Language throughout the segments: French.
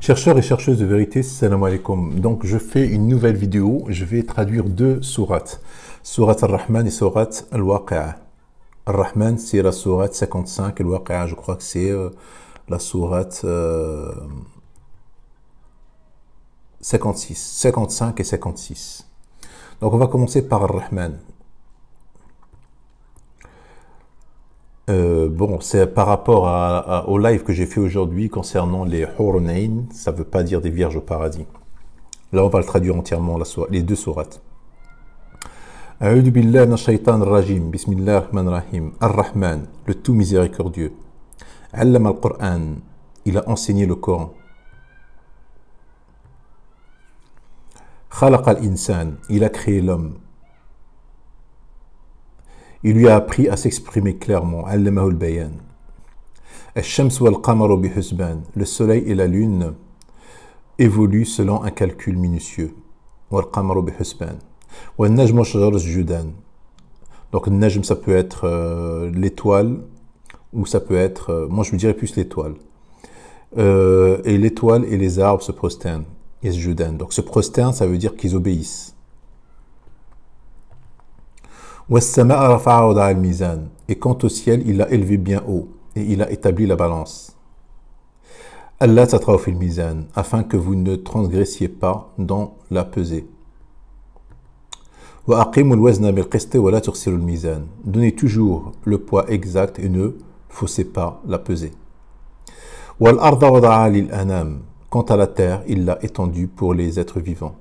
Chercheurs et chercheuses de vérité, salam alaikum. Donc je fais une nouvelle vidéo, je vais traduire deux sourates. Sourate Ar-Rahman et sourate Al-Waqi'a. Ar-Rahman c'est la sourate 55 et Al-Waqi'a je crois que c'est la sourate 56, 55 et 56. Donc on va commencer par Ar-Rahman. Bon, c'est par rapport au live que j'ai fait aujourd'hui concernant les Hurnayn, ça ne veut pas dire des vierges au paradis. Là, on va le traduire entièrement, les deux sourates. A'udhu billahi minash shaitanir rajim, bismillahir rahmanir rahim. Ar-Rahman, le tout miséricordieux. Allama al-Qur'an, il a enseigné le Coran. Khalaqa al-insan, il a créé l'homme. Il lui a appris à s'exprimer clairement. Allamahu al-bayan. Ash-shams wal-qamaru bihusban. Le soleil et la lune évoluent selon un calcul minutieux. Wal-qamaru bihusban. Wal-najmu wash-shajaru yasjudan. Donc, le najm, ça peut être l'étoile, ou ça peut être, moi je vous dirais plus l'étoile. Et l'étoile et les arbres se prosternent. Yasjudan. Donc, se prosternent, ça veut dire qu'ils obéissent. Et quant au ciel, il l'a élevé bien haut, et il a établi la balance. Allah tatraw fil mizan, afin que vous ne transgressiez pas dans la pesée. Donnez toujours le poids exact et ne faussez pas la pesée. Quant à la terre, il l'a étendue pour les êtres vivants.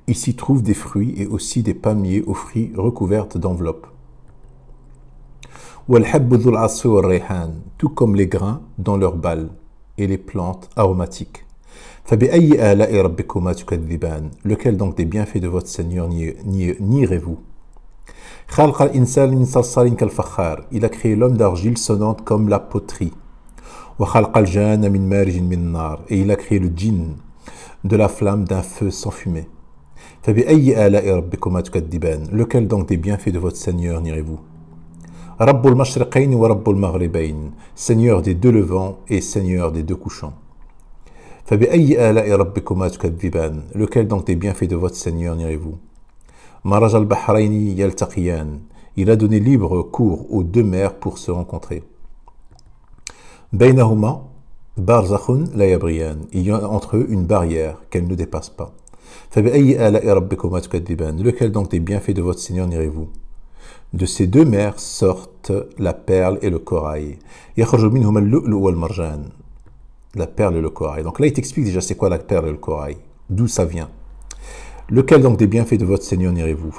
Il s'y trouve des fruits et aussi des palmiers aux fruits recouvertes d'enveloppes. Tout comme les grains dans leurs balles et les plantes aromatiques. Lequel donc des bienfaits de votre Seigneur nierez-vous? Il a créé l'homme d'argile sonnante comme la poterie. Et il a créé le djinn de la flamme d'un feu sans fumée. Lequel donc des bienfaits de votre Seigneur nierez-vous? Seigneur des deux levants et Seigneur des deux couchants. Lequel donc des bienfaits de votre Seigneur nierez-vous? Il a donné libre cours aux deux mers pour se rencontrer. Baynahuma barzakhun la yabriyan. Il y a entre eux une barrière qu'elle ne dépasse pas. Lequel donc des bienfaits de votre Seigneur nierez-vous? De ces deux mers sortent la perle et le corail. La perle et le corail. Donc là, il t'explique déjà c'est quoi la perle et le corail. D'où ça vient. Lequel donc des bienfaits de votre Seigneur nierez-vous?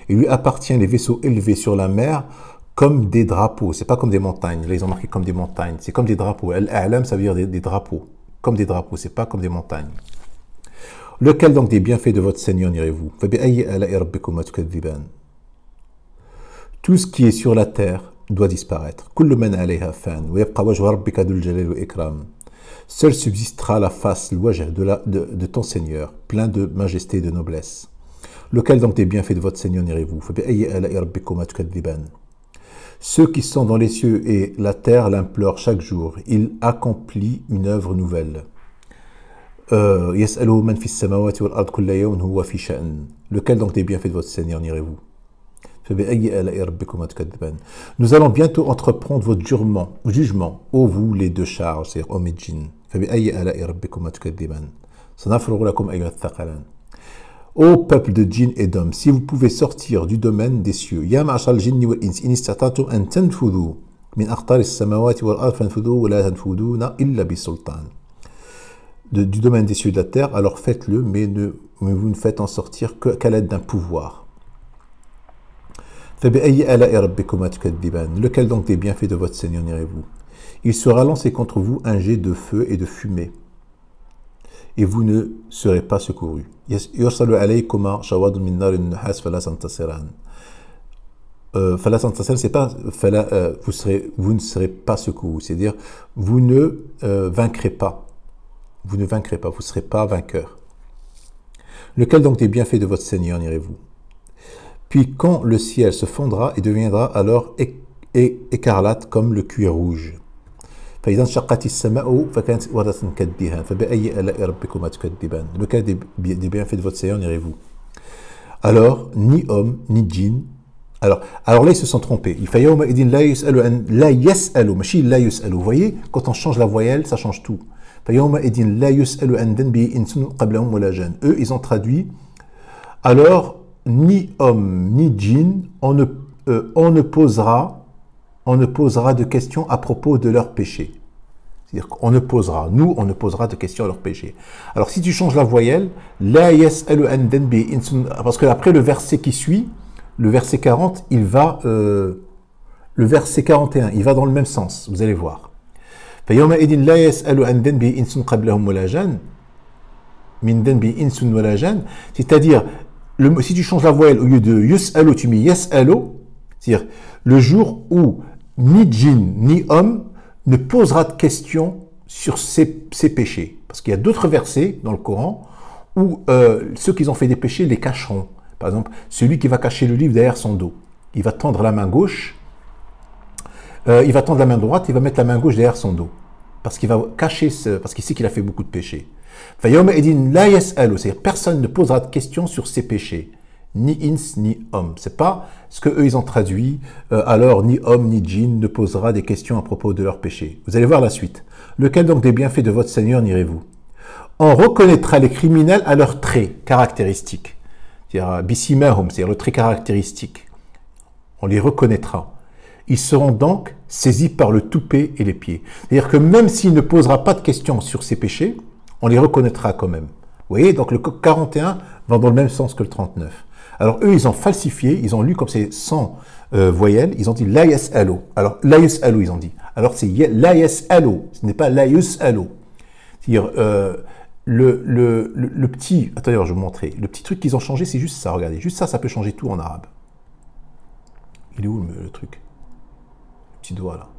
Il lui appartient les vaisseaux élevés sur la mer comme des drapeaux. C'est pas comme des montagnes. Là, ils ont marqué comme des montagnes. C'est comme des drapeaux. Al-A'lam, ça veut dire des drapeaux. Comme des drapeaux. C'est pas comme des montagnes. Lequel donc des bienfaits de votre Seigneur nierez-vous? Tout ce qui est sur la terre doit disparaître. Seul subsistera la face, le wajh de ton Seigneur, plein de majesté et de noblesse. Lequel donc des bienfaits de votre Seigneur nierez-vous? Ceux qui sont dans les cieux et la terre l'implorent chaque jour. Il accomplit une œuvre nouvelle. Lequel donc des bienfaits de votre Seigneur nierez-vous? Nous allons bientôt entreprendre votre jugement, ô vous les deux charges, c'est-à-dire hommes et djinns. Ô peuple de djinns et d'hommes, si vous pouvez sortir du domaine des cieux, du domaine des cieux et de la terre, alors faites-le, mais vous ne faites en sortir qu'à l'aide d'un pouvoir. Lequel donc des bienfaits de votre Seigneur nierez-vous? Il sera lancé contre vous un jet de feu et de fumée, et vous ne serez pas secourus. Vous ne serez pas secourus, c'est-à-dire vous ne vaincrez pas. Vous ne vaincrez pas, vous ne serez pas vainqueur. Lequel donc des bienfaits de votre Seigneur nierez-vous? Puis quand le ciel se fondra et deviendra alors écarlate comme le cuir rouge. فإذا انشقت السماء فكانت وردة كالدهان فبأي آلاء ربكما تكذبان. Lequel des bienfaits de votre Seigneur irez-vous? Alors, ni homme, ni djinn. Alors là, ils se sont trompés. Il fait يوم إذن لا يسأل عن لا يسأل ماشي لا يسأل. Vous voyez, quand on change la voyelle, ça change tout. فيوم إذن لا يسأل عن ذنبه إنس قبلهم ولا جان. Eux, ils ont traduit. Alors, ni homme, ni djinn, on ne posera de questions à propos de leurs péchés. C'est-à-dire qu'on ne posera, nous, on ne posera de questions à leurs péchés. Alors, si tu changes la voyelle, la yas'alu an dhanbi insun, parce que après le verset qui suit, le verset 40, il va, le verset 41, il va dans le même sens, vous allez voir. فَيَوْمَ إِذٍ لَا يَسْأَلُ عَنْ دَنْبِهِ إِنسٌ قَبْلَهُمْ وَلَا جَانٌ مِنْ دَنْبِهِ إِنسٌ وَلَا جَانٌ. C'est-à-dire, si tu changes la voyelle, au lieu de yus'alu, tu mets yas'alu, c'est-à-dire le jour où ni djinn, ni homme ne posera de questions sur ses péchés. Parce qu'il y a d'autres versets dans le Coran où ceux qui ont fait des péchés les cacheront. Par exemple, celui qui va cacher le livre derrière son dos, il va tendre la main gauche, il va tendre la main droite, il va mettre la main gauche derrière son dos. Parce qu'il va cacher, parce qu'il sait qu'il a fait beaucoup de péchés. C'est-à-dire personne ne posera de questions sur ses péchés. Ni ins, ni homme. C'est pas ce que eux ils ont traduit. Alors, ni homme, ni djinn ne posera des questions à propos de leurs péchés. Vous allez voir la suite. Lequel donc des bienfaits de votre Seigneur n'irez-vous? On reconnaîtra les criminels à leurs traits caractéristiques. C'est-à-dire, bisimahum, c'est-à-dire le trait caractéristique. On les reconnaîtra. Ils seront donc saisis par le toupet et les pieds. C'est-à-dire que même s'il ne posera pas de questions sur ses péchés, on les reconnaîtra quand même. Vous voyez, donc le 41 va dans le même sens que le 39. Alors eux, ils ont falsifié, ils ont lu comme c'est 100 voyelles, ils ont dit la yas'alu. Alors la yas'alu, ils ont dit. Alors c'est la yas'alu, ce n'est pas la yus'alu. C'est-à-dire le petit, attendez, je vais vous montrer. Le petit truc qu'ils ont changé, c'est juste ça, regardez. Juste ça, ça peut changer tout en arabe. Il est où le truc? Le petit doigt là.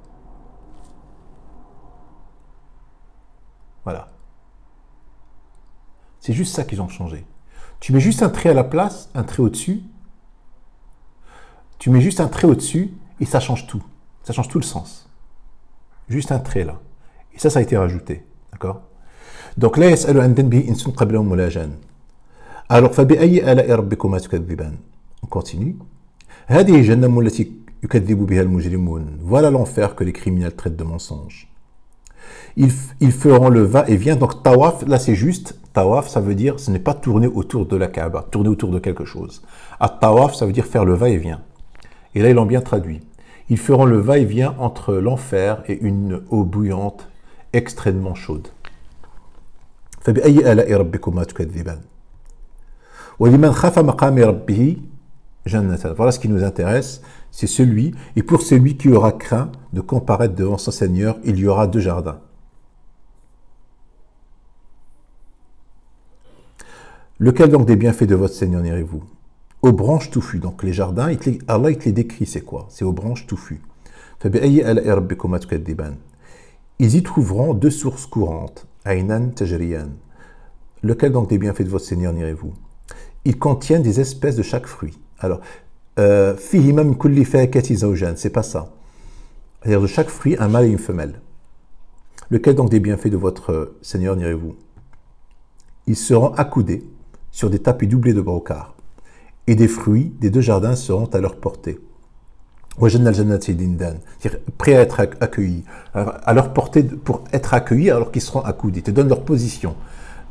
Voilà. C'est juste ça qu'ils ont changé. Tu mets juste un trait à la place, un trait au-dessus. Tu mets juste un trait au-dessus et ça change tout. Ça change tout le sens. Juste un trait là. Et ça a été rajouté. D'accord? Donc, la yas'alu an dhanbihi insun qablahum wala jan. Alors, fa bi ayyi ala'i rabbikuma tukadhiban. On continue. Hadihi jahannam allati yukadhibu biha al-mujrimun. Voilà l'enfer que les criminels traitent de mensonge. Ils feront le va-et-vient. Donc, tawaf, là c'est juste. Tawaf, ça veut dire, ce n'est pas tourner autour de la Kaaba, tourner autour de quelque chose. At-tawaf, ça veut dire faire le va-et-vient. Et là, ils l'ont bien traduit. Ils feront le va-et-vient entre l'enfer et une eau bouillante extrêmement chaude. فَبِأَيِّ آلَاءِ رَبِّكُمَا تُكَذِّبَانِ وَلِمَنْ خَافَ مَقَامِ رَبِّهِ جَنَّتَانِ. Voilà ce qui nous intéresse, c'est celui, et pour celui qui aura craint de comparaître devant son Seigneur, il y aura 2 jardins. Lequel donc des bienfaits de votre Seigneur n'irez-vous? Aux branches touffues. Donc les jardins, Allah il te les décrit, c'est quoi? C'est aux branches touffues. Ils y trouveront 2 sources courantes. Aynan tajriyan. Lequel donc des bienfaits de votre Seigneur n'irez-vous? Ils contiennent des espèces de chaque fruit. Alors, fihima min kulli fakati zawjan, c'est pas ça. C'est-à-dire de chaque fruit, un mâle et une femelle. Lequel donc des bienfaits de votre Seigneur n'irez-vous? Ils seront accoudés sur des tapis doublés de brocart, et des fruits des 2 jardins seront à leur portée. C'est-à-dire prêts à être accueillis, à leur portée pour être accueillis alors qu'ils seront accoudés. Ils te donnent leur position.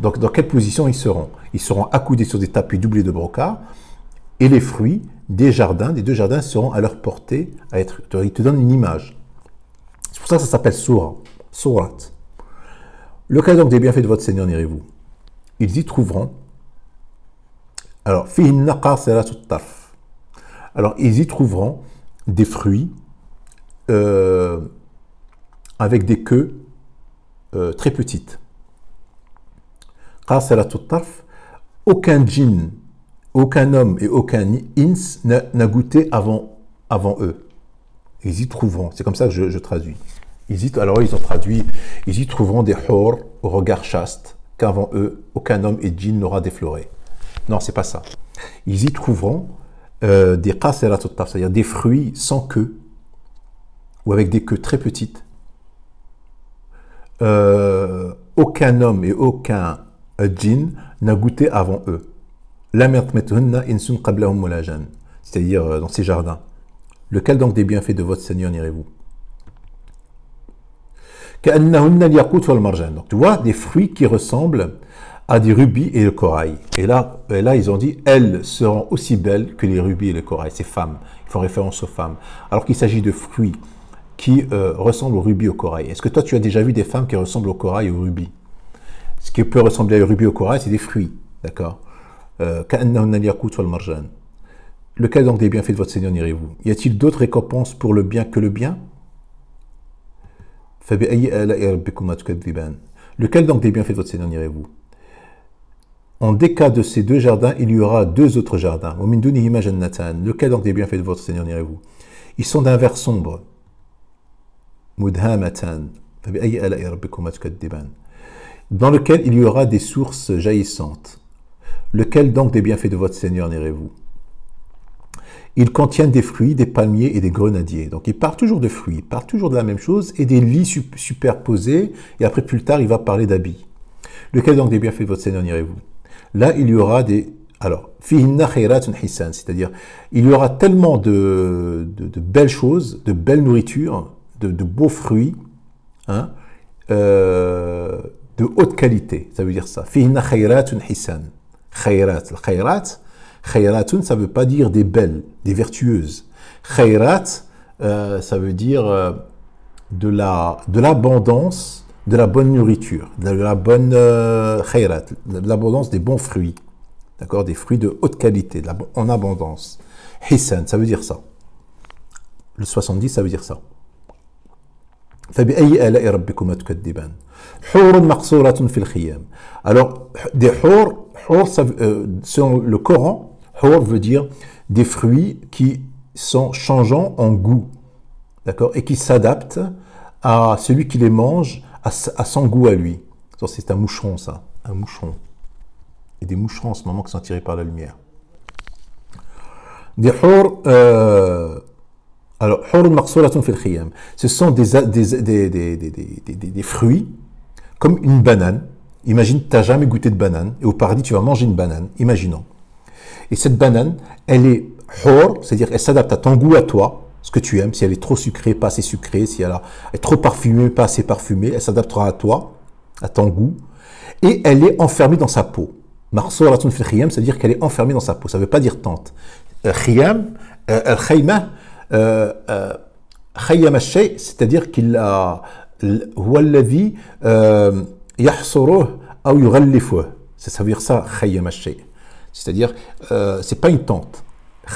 Donc dans quelle position ils seront? Ils seront accoudés sur des tapis doublés de brocart, et les fruits des 2 jardins seront à leur portée. Ils te donnent une image. C'est pour ça que ça s'appelle Surat. Lequel donc des bienfaits de votre Seigneur n'irez-vous? Ils y trouveront. Alors, ils y trouveront des fruits avec des queues très petites. Aucun djinn, aucun homme et aucun ins n'a goûté avant eux. Ils y trouveront. C'est comme ça que je traduis. Alors, ils ont traduit. Ils y trouveront des hur au regard chaste, qu'avant eux, aucun homme et djinn n'aura défloré. Non, c'est pas ça. Ils y trouveront des qasirat at-tarf, c'est-à-dire des fruits sans queue, ou avec des queues très petites. Aucun homme et aucun djinn n'a goûté avant eux. C'est-à-dire dans ces jardins. Lequel donc des bienfaits de votre Seigneur n'irez-vous? Donc tu vois des fruits qui ressemblent à des rubis et le corail. Et là, ils ont dit, elles seront aussi belles que les rubis et le corail. Ces femmes, ils font référence aux femmes. Alors qu'il s'agit de fruits qui ressemblent aux rubis et au corail. Est-ce que toi, tu as déjà vu des femmes qui ressemblent au corail et au rubis? Ce qui peut ressembler aux rubis et au corail, c'est des fruits. D'accord? Lequel donc des bienfaits de votre Seigneur n'irez-vous? Y a-t-il d'autres récompenses pour le bien que le bien? Lequel donc des bienfaits de votre Seigneur n'irez-vous? En des cas de ces deux jardins, il y aura deux autres jardins. Lequel donc des bienfaits de votre Seigneur n'irez-vous? Ils sont d'un vert sombre. Dans lequel il y aura des sources jaillissantes. Lequel donc des bienfaits de votre Seigneur n'irez-vous? Ils contiennent des fruits, des palmiers et des grenadiers. Donc il part toujours de fruits, il part toujours de la même chose et des lits superposés. Et après, plus tard, il va parler d'habits. Lequel donc des bienfaits de votre Seigneur n'irez-vous? Là, il y aura des... Alors, c'est-à-dire, il y aura tellement de belles choses, de belles nourritures, de beaux fruits, hein, de haute qualité. Ça veut dire ça. Khayratun, ça ne veut pas dire des belles, des vertueuses. Khayrat, ça veut dire de l'abondance, de la bonne nourriture, de la bonne khayrat, de l'abondance des bons fruits. D'accord? Des fruits de haute qualité, en abondance. Hisan, ça veut dire ça. Le 70, ça veut dire ça. Alors, des hur, selon le Coran, hur veut dire des fruits qui sont changeants en goût, d'accord, et qui s'adaptent à celui qui les mange, à son goût à lui. C'est un moucheron, ça, un moucheron. Il y a des moucherons en ce moment qui sont tirés par la lumière. Des hur, alors, ce sont des fruits comme une banane. Imagine, tu n'as jamais goûté de banane et au paradis, tu vas manger une banane, imaginons. Et cette banane, elle est hur, c'est-à-dire elle s'adapte à ton goût, à toi, ce que tu aimes. Si elle est trop sucrée, pas assez sucrée, si elle est trop parfumée, pas assez parfumée, elle s'adaptera à toi, à ton goût. Et elle est enfermée dans sa peau. Marsuratun fil khiyam, c'est-à-dire qu'elle est enfermée dans sa peau. Ça ne veut pas dire tente. Khiyam, al-khayma, khayyam al-shay, c'est-à-dire qu'il a huwa alladhi yahsuruh ou yughallifuh. Ça veut dire ça, khayyam al-shay. C'est-à-dire, c'est pas une tente.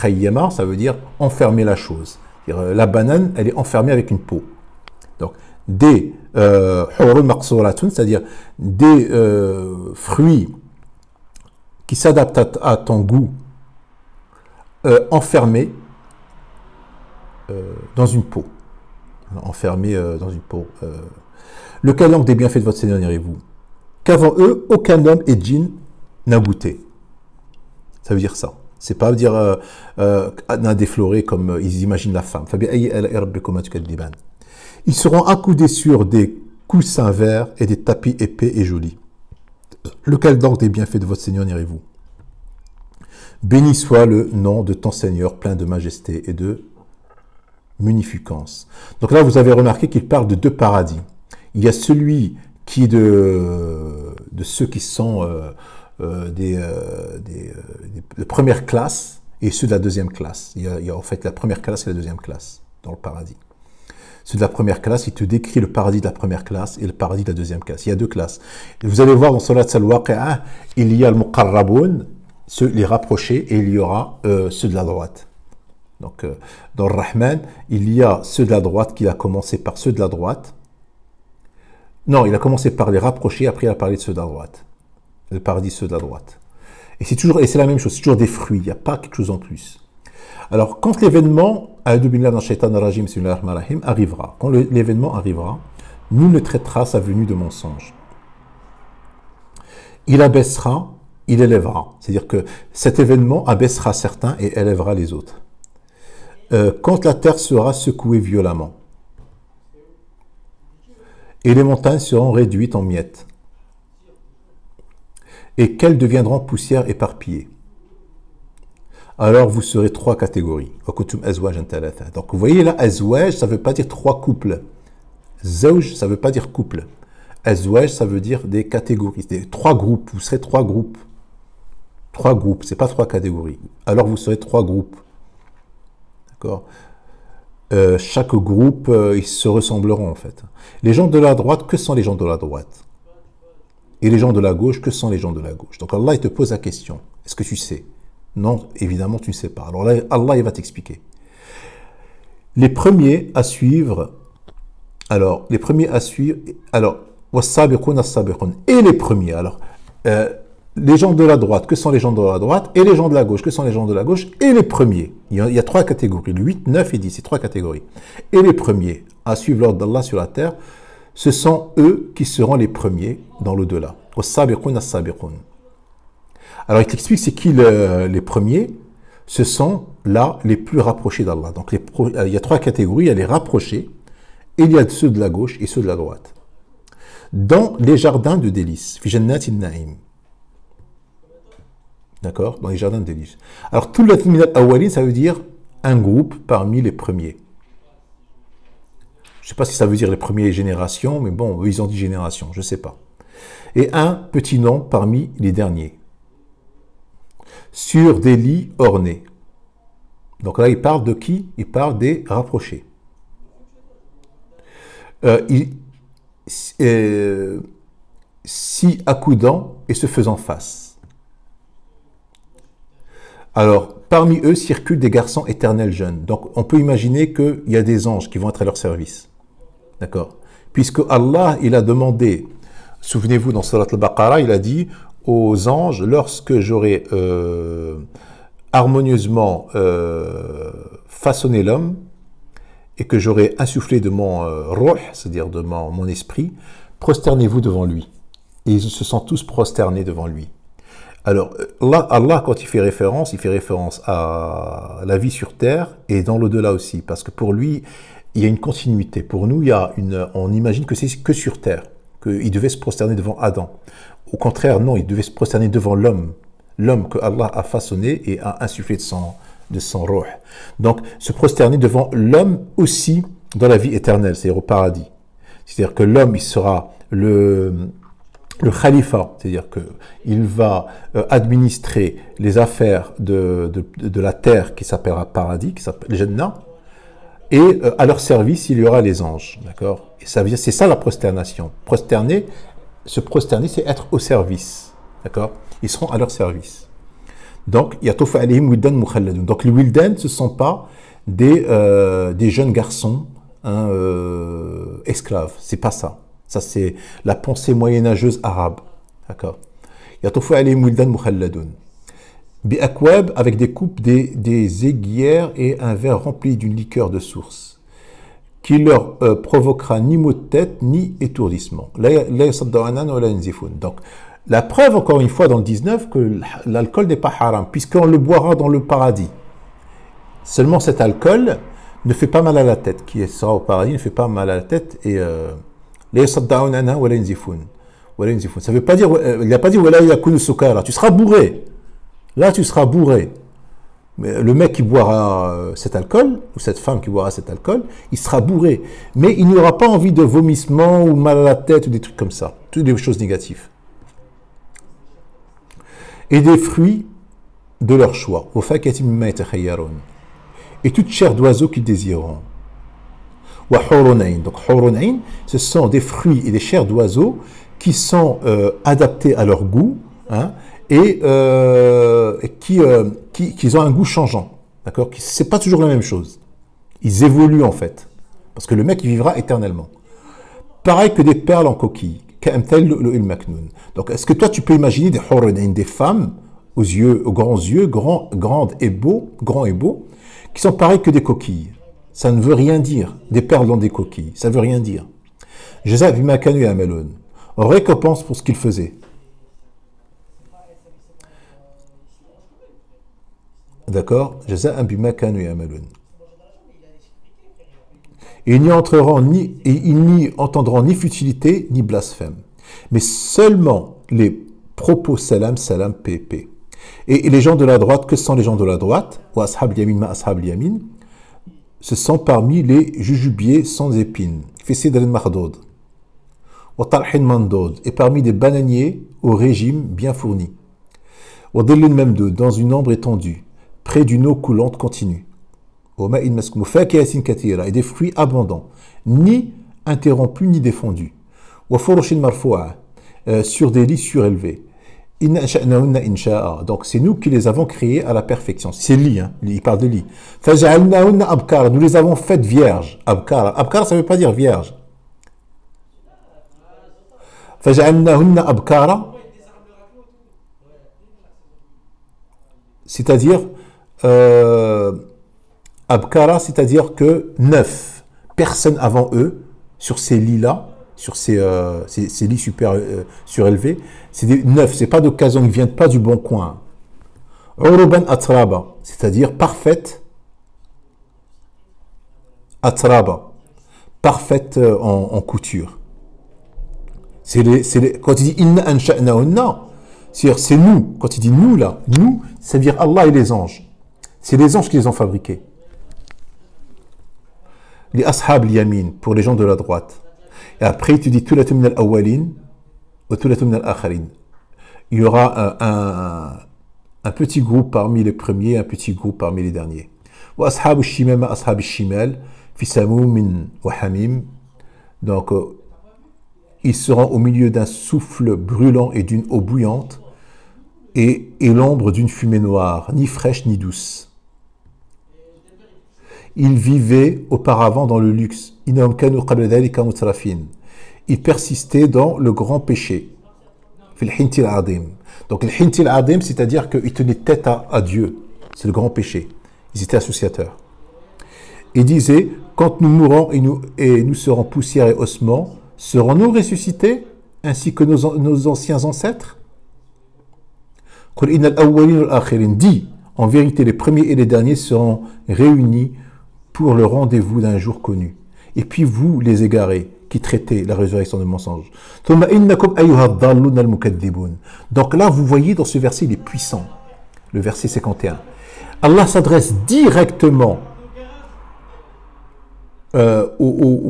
Khayyama, ça veut dire enfermer la chose. La banane, elle est enfermée avec une peau. Donc, des hurun maqsuratun, c'est-à-dire des fruits qui s'adaptent à ton goût, enfermés dans une peau. Enfermés dans une peau. Lequel donc des bienfaits de votre Seigneur n'irez-vous? Qu'avant eux, aucun homme et djinn n'a goûté. Ça veut dire ça. C'est pas dire n'a défloré comme ils imaginent la femme. Ils seront accoudés sur des coussins verts et des tapis épais et jolis. Lequel donc des bienfaits de votre Seigneur n'irez-vous? Béni soit le nom de ton Seigneur, plein de majesté et de munificence. Donc là, vous avez remarqué qu'il parle de deux paradis. Il y a celui qui est de ceux qui sont de première classe et ceux de la deuxième classe. Il y a en fait la première classe et la deuxième classe dans le paradis. Ceux de la première classe, il te décrit le paradis de la première classe et le paradis de la deuxième classe. Il y a deux classes. Et vous allez voir dans Surat Al-Waqi'ah, il y a le muqarraboun, ceux les rapprochés, et il y aura ceux de la droite. Donc, dans le Rahman, il y a ceux de la droite qui a commencé par ceux de la droite. Non, il a commencé par les rapprochés, après il a parlé de ceux de la droite. Le paradis, ceux de la droite. Et c'est la même chose, c'est toujours des fruits, il n'y a pas quelque chose en plus. Alors, quand l'événement arrivera, quand l'événement arrivera, nul ne traitera sa venue de mensonge. Il abaissera il élèvera. C'est-à-dire que cet événement abaissera certains et élèvera les autres. Quand la terre sera secouée violemment, et les montagnes seront réduites en miettes, et qu'elles deviendront poussière éparpillée. Alors vous serez trois catégories. Donc vous voyez là, azwaj, ça ne veut pas dire trois couples. Zawj, ça ne veut pas dire couple. Azwaj, ça veut dire des catégories, trois groupes. Vous serez trois groupes. Trois groupes, c'est pas trois catégories. Alors vous serez trois groupes. D'accord. Chaque groupe, ils se ressembleront en fait. Les gens de la droite, que sont les gens de la droite? Et les gens de la gauche, que sont les gens de la gauche? Donc Allah, il te pose la question. Est-ce que tu sais? Non, évidemment, tu ne sais pas. Alors là, Allah, il va t'expliquer. Les premiers à suivre, alors, les premiers à suivre, alors, et les premiers, alors, les gens de la droite, que sont les gens de la droite? Et les gens de la gauche, que sont les gens de la gauche? Et les premiers, il y a trois catégories, le 8, 9 et 10, c'est trois catégories. Et les premiers à suivre l'ordre d'Allah sur la terre, ce sont eux qui seront les premiers dans l'au-delà. Alors il t'explique c'est qui les premiers. Ce sont là les plus rapprochés d'Allah. Donc il y a trois catégories, il y a les rapprochés, et il y a ceux de la gauche et ceux de la droite. Dans les jardins de délices, fi jannatin na'im. D'accord? Dans les jardins de délices. Alors tout le minat awwalin, ça veut dire un groupe parmi les premiers. Je ne sais pas si ça veut dire les premières générations, mais bon, eux, ils ont dit génération, je ne sais pas. Et un petit nom parmi les derniers. Sur des lits ornés. Donc là, il parle de qui? Il parle des rapprochés. Si accoudant et se faisant face. Alors, parmi eux circulent des garçons éternels jeunes. Donc, on peut imaginer qu'il y a des anges qui vont être à leur service. D'accord? Puisque Allah, il a demandé, souvenez-vous dans Surat al-Baqarah, il a dit aux anges, lorsque j'aurai harmonieusement façonné l'homme et que j'aurai insufflé de mon ruh, c'est-à-dire de mon esprit, prosternez-vous devant lui. Et ils se sont tous prosternés devant lui. Alors, Allah, quand il fait référence à la vie sur terre et dans l'au-delà aussi, parce que pour lui, il y a une continuité. Pour nous, on imagine que c'est que sur terre, qu'il devait se prosterner devant Adam. Au contraire, non, il devait se prosterner devant l'homme que Allah a façonné et a insufflé de son ruh. Donc, se prosterner devant l'homme aussi dans la vie éternelle, c'est-à-dire au paradis. C'est-à-dire que l'homme, il sera le khalifa, c'est-à-dire qu'il va administrer les affaires de la terre qui s'appellera paradis, qui s'appelle Jannah, et à leur service, il y aura les anges, d'accord? Et c'est ça la prosternation. Se prosterner, c'est être au service, d'accord? Ils seront à leur service. Donc, yatufu alayhim wildan mukhalladun. Donc, les wildan, ce ne sont pas des jeunes garçons esclaves. C'est pas ça. Ça, c'est la pensée moyenâgeuse arabe, d'accord? Yatufu alayhim wildan mukhalladun. Bi'akwab, avec des coupes, des aiguières et un verre rempli d'une liqueur de source, qui leur provoquera ni maux de tête, ni étourdissement. Donc, la preuve, encore une fois, dans le 19, que l'alcool n'est pas haram, puisqu'on le boira dans le paradis. Seulement, cet alcool ne fait pas mal à la tête. Qui sera au paradis ne fait pas mal à la tête, et ça veut pas dire, il n'a pas dit, tu seras bourré. Là, tu seras bourré. Mais le mec qui boira cet alcool, ou cette femme qui boira cet alcool, il sera bourré. Mais il n'aura pas envie de vomissement, ou mal à la tête, ou des trucs comme ça. Toutes des choses négatives. Et des fruits de leur choix. Et toute chair d'oiseau qu'ils désireront. Donc, ce sont des fruits et des chairs d'oiseaux qui sont adaptés à leur goût, hein, et qui ont un goût changeant, d'accord? C'est pas toujours la même chose. Ils évoluent en fait, parce que le mec il vivra éternellement. Pareil que des perles en coquille. Donc, est-ce que toi tu peux imaginer des femmes aux grands yeux, grands et beaux, qui sont pareils que des coquilles? Ça ne veut rien dire. Des perles dans des coquilles, ça ne veut rien dire. On récompense pour ce qu'ils faisaient. D'accord? Jaza'an bima kanu ya'malun. Et ils n'y entendront ni futilité ni blasphème. Mais seulement les propos salam, salam, paix, paix. Et les gens de la droite, que sont les gens de la droite? Wa ashab yamin ma ashab yamin. Ce sont parmi les jujubiers sans épines. Fi sidr al-makhdoud. Wa talhin mandoud. Et parmi des bananiers au régime bien fourni. Wa dhillin mamdoud. Dans une ombre étendue. Près d'une eau coulante continue. Et des fruits abondants, ni interrompus ni défendus. Sur des lits surélevés. Donc c'est nous qui les avons créés à la perfection. C'est lit, hein? Il parle de lit. Nous les avons faites vierges. Abkara, abkara ça ne veut pas dire vierge. C'est-à-dire Abkara, c'est-à-dire que 9 personnes avant eux, sur ces lits-là, sur ces lits super surélevés, c'est des 9, c'est pas d'occasion, ils ne viennent pas du bon coin. Uruban atraba, c'est-à-dire parfaite, atraba, parfaite en couture. Quand il dit inna ansha'nahunna, c'est nous, quand il dit nous là, nous, c'est-à-dire Allah et les anges. C'est les anges qui les ont fabriqués. Les ashab yamin, pour les gens de la droite. Et après, tu dis tulatu min al-awwalin wa tulatu min al-akharin. Il y aura un petit groupe parmi les premiers, un petit groupe parmi les derniers. Wa ashab al-shimal ma ashab al-shimal fi samum wa hamim. Donc, ils seront au milieu d'un souffle brûlant et d'une eau bouillante et l'ombre d'une fumée noire, ni fraîche ni douce. Ils vivaient auparavant dans le luxe. Ils persistaient dans le grand péché. Donc, le hintil adim, c'est-à-dire qu'ils tenaient tête à Dieu. C'est le grand péché. Ils étaient associateurs. Ils disaient, quand nous mourrons et nous serons poussière et ossements, serons-nous ressuscités ainsi que nos anciens ancêtres? Dit, en vérité, les premiers et les derniers seront réunis pour le rendez-vous d'un jour connu. Et puis vous, les égarés, qui traitez la résurrection de mensonge. Donc là, vous voyez dans ce verset, il est puissant. Le verset 51. Allah s'adresse directement aux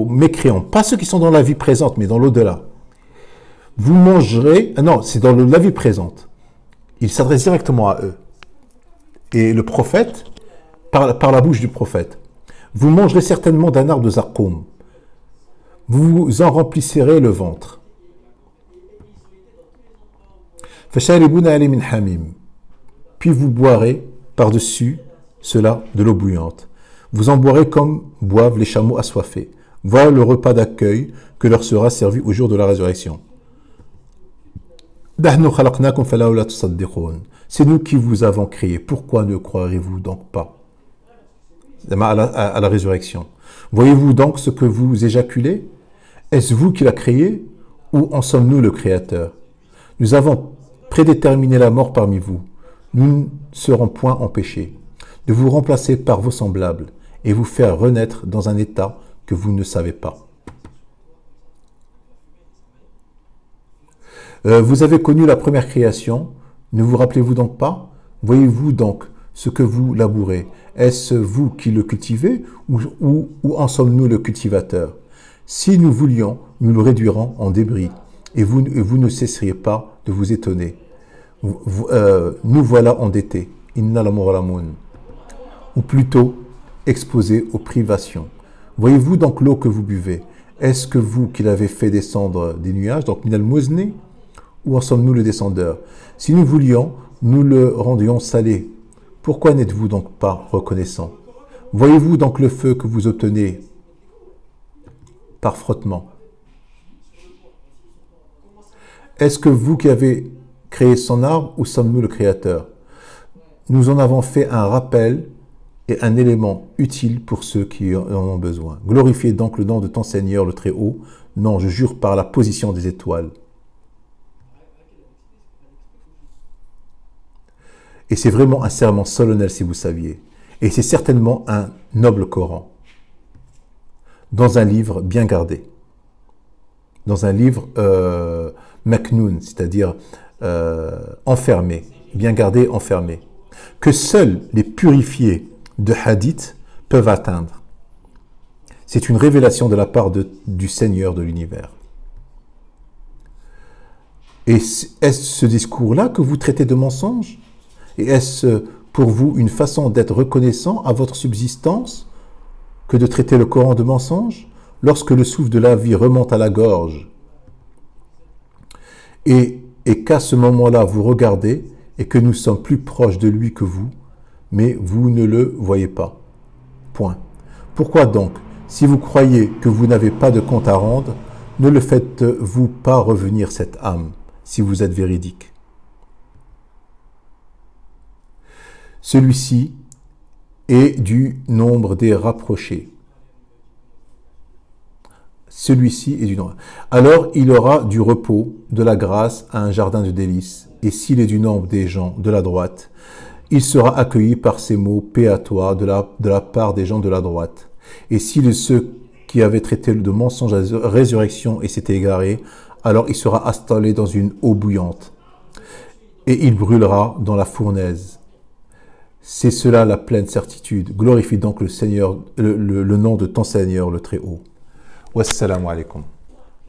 mécréants, pas ceux qui sont dans la vie présente, mais dans l'au-delà. Vous mangerez... Non, c'est dans la vie présente. Il s'adresse directement à eux. Et le prophète, par la bouche du prophète, vous mangerez certainement d'un arbre de zarqoum. Vous en remplirez le ventre. Puis vous boirez par-dessus cela de l'eau bouillante. Vous en boirez comme boivent les chameaux assoiffés. Voilà le repas d'accueil que leur sera servi au jour de la résurrection. C'est nous qui vous avons créé. Pourquoi ne croirez-vous donc pas à la résurrection? Voyez-vous donc ce que vous éjaculez? Est-ce vous qui l'a créé ou en sommes-nous le créateur? Nous avons prédéterminé la mort parmi vous. Nous ne serons point empêchés de vous remplacer par vos semblables et vous faire renaître dans un état que vous ne savez pas. Vous avez connu la première création, ne vous rappelez-vous donc pas? Voyez-vous donc ce que vous labourez? Est-ce vous qui le cultivez ou en sommes-nous le cultivateur? Si nous voulions, nous le réduirons en débris et vous ne cesseriez pas de vous étonner. Nous voilà endettés, inna la moramun, ou plutôt exposés aux privations. Voyez-vous donc l'eau que vous buvez? Est-ce que vous qui l'avez fait descendre des nuages, donc minal mozni, ou en sommes-nous le descendeur? Si nous voulions, nous le rendions salé. Pourquoi n'êtes-vous donc pas reconnaissant? Voyez-vous donc le feu que vous obtenez par frottement? Est-ce que vous qui avez créé son arbre ou sommes-nous le créateur? Nous en avons fait un rappel et un élément utile pour ceux qui en ont besoin. Glorifiez donc le nom de ton Seigneur le Très-Haut. Non, je jure par la position des étoiles. Et c'est vraiment un serment solennel si vous saviez. Et c'est certainement un noble Coran. Dans un livre bien gardé. Dans un livre maknoun, c'est-à-dire enfermé. Bien gardé, enfermé. Que seuls les purifiés de hadith peuvent atteindre. C'est une révélation de la part du Seigneur de l'univers. Et est-ce ce discours-là que vous traitez de mensonge? Et est-ce pour vous une façon d'être reconnaissant à votre subsistance que de traiter le Coran de mensonge? Lorsque le souffle de la vie remonte à la gorge et qu'à ce moment-là vous regardez et que nous sommes plus proches de lui que vous, mais vous ne le voyez pas. Point. Pourquoi donc, si vous croyez que vous n'avez pas de compte à rendre, ne le faites-vous pas revenir cette âme, si vous êtes véridique? Celui-ci est du nombre des rapprochés. Celui-ci est du nombre. Alors il aura du repos, de la grâce à un jardin de délices. Et s'il est du nombre des gens de la droite, il sera accueilli par ces mots paix à toi de la part des gens de la droite. Et s'il est ceux qui avaient traité de mensonge à la résurrection et s'étaient égarés, alors il sera installé dans une eau bouillante. Et il brûlera dans la fournaise. C'est cela la pleine certitude. Glorifie donc le Seigneur, le nom de ton Seigneur, le Très-Haut. Wassalamu alaikum.